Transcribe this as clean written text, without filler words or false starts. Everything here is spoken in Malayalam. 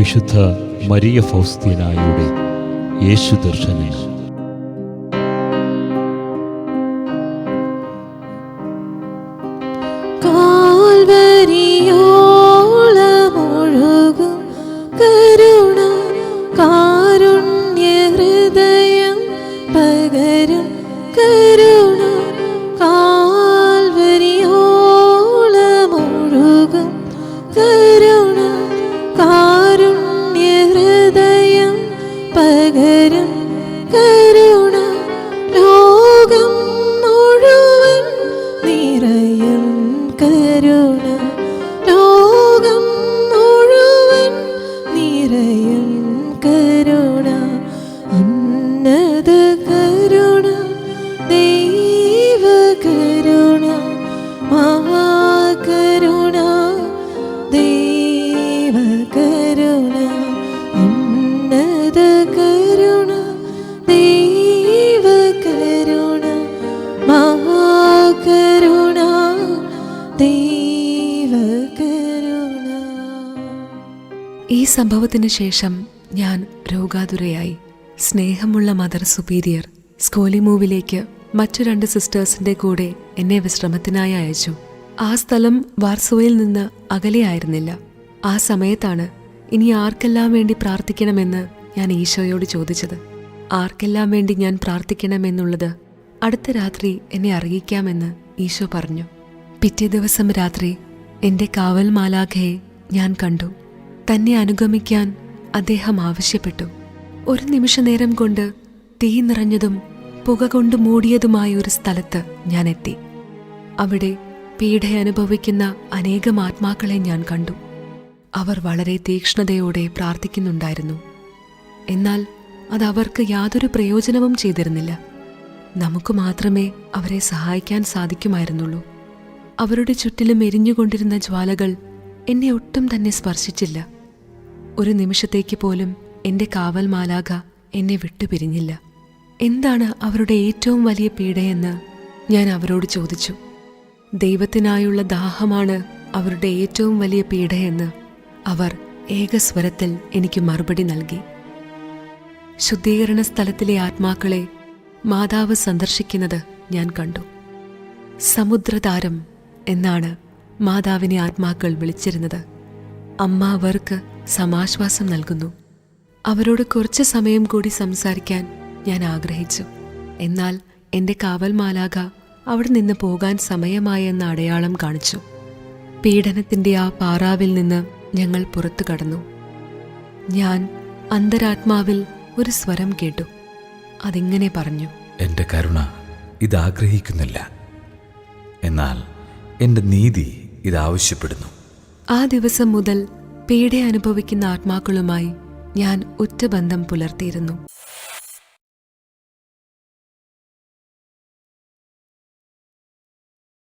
വിശുദ്ധ മരിയ ഫൗസ്തീനായുടെ യേശു ദർശനങ്ങൾ. കാൽവരിയോളമൊഴുകും കരുണ കാരുണ്യ ഹൃദയം പകരും കരുണ. കാൽവരിയോളമൊഴുകും കരുണ കാരുണ്യ ഹൃദയം പകരും കരുണ. ലോകം മുഴുവൻ നിറയും കരുണ. ലോകം മുഴുവൻ നിറയും കരുണ. ഉന്നത കരുണ ദൈവ കരുണ മഹാകരുണ ദൈവ കരുണ. ഉന്നത കരുണ ദൈവ കരുണ മഹാകരുണ ദൈവ കരുണ. ഈ സംഭവത്തിന് ശേഷം ഞാൻ രോഗാതുരയായി. സ്നേഹമുള്ള മദർ സുപ്പീരിയർ സ്കോലിമൂവിലേക്ക് മറ്റു 2 സിസ്റ്റേഴ്സിന്റെ കൂടെ എന്നെ വിശ്രമത്തിനായി അയച്ചു. ആ സ്ഥലം വാർസോയിൽ നിന്ന് അകലെയായിരുന്നില്ല. ആ സമയത്താണ് ഇനി ആർക്കെല്ലാം വേണ്ടി പ്രാർത്ഥിക്കണമെന്ന് ഞാൻ ഈശോയോട് ചോദിച്ചത്. ആർക്കെല്ലാം വേണ്ടി ഞാൻ പ്രാർത്ഥിക്കണമെന്നുള്ളത് അടുത്ത രാത്രി എന്നെ അറിയിക്കാമെന്ന് ഈശോ പറഞ്ഞു. പിറ്റേ ദിവസം രാത്രി എന്റെ കാവൽ മാലാഖയെ ഞാൻ കണ്ടു. തന്നെ അനുഗമിക്കാൻ അദ്ദേഹം ആവശ്യപ്പെട്ടു. ഒരു നിമിഷനേരം കൊണ്ട് തീ നിറഞ്ഞതും പുക കൊണ്ട് മൂടിയതുമായ ഒരു സ്ഥലത്ത് ഞാൻ എത്തി. അവിടെ പീഡ അനുഭവിക്കുന്ന അനേകം ആത്മാക്കളെ ഞാൻ കണ്ടു. അവർ വളരെ തീക്ഷ്ണതയോടെ പ്രാർത്ഥിക്കുന്നുണ്ടായിരുന്നു. എന്നാൽ അതവർക്ക് യാതൊരു പ്രയോജനവും ചെയ്തിരുന്നില്ല. നമുക്ക് മാത്രമേ അവരെ സഹായിക്കാൻ സാധിക്കുമായിരുന്നുള്ളൂ. അവരുടെ ചുറ്റിലും എരിഞ്ഞുകൊണ്ടിരുന്ന ജ്വാലകൾ എന്നെ ഒട്ടും തന്നെ സ്പർശിച്ചില്ല. ഒരു നിമിഷത്തേക്ക് പോലും എന്റെ കാവൽ മാലാഖ എന്നെ വിട്ടുപിരിഞ്ഞില്ല. എന്താണ് അവരുടെ ഏറ്റവും വലിയ പീഡയെന്ന് ഞാൻ അവരോട് ചോദിച്ചു. ദൈവത്തിനായുള്ള ദാഹമാണ് അവരുടെ ഏറ്റവും വലിയ പീഡയെന്ന് അവർ ഏകസ്വരത്തിൽ എനിക്ക് മറുപടി നൽകി. ശുദ്ധീകരണ സ്ഥലത്തിലെ ആത്മാക്കളെ മാതാവ് സന്ദർശിക്കുന്നത് ഞാൻ കണ്ടു. സമുദ്രതാരം എന്നാണ് മാതാവിനെ ആത്മാക്കൾ വിളിച്ചിരുന്നത്. അമ്മ അവർക്ക് സമാശ്വാസം നൽകുന്നു. അവരോട് കുറച്ച് സമയം കൂടി സംസാരിക്കാൻ ഞാൻ ആഗ്രഹിച്ചു. എന്നാൽ എന്റെ കാവൽ മാലാഖ അവിടെ നിന്ന് പോകാൻ സമയമായെന്ന അടയാളം കാണിച്ചു. പീഡനത്തിന്റെ ആ പാറാവിൽ നിന്ന് ഞങ്ങൾ പുറത്തു കടന്നു. ഞാൻ അന്തരാത്മാവിൽ ഒരു സ്വരം കേട്ടു. അതിങ്ങനെ പറഞ്ഞു: എന്റെ കരുണ ഇതാഗ്രഹിക്കുന്നില്ല, എന്നാൽ എന്റെ നീതി ഇതാവശ്യപ്പെടുന്നു. ആ ദിവസം മുതൽ പീഡ അനുഭവിക്കുന്ന ആത്മാക്കളുമായി ഞാൻ ഉറ്റബന്ധം പുലർത്തിയിരുന്നു.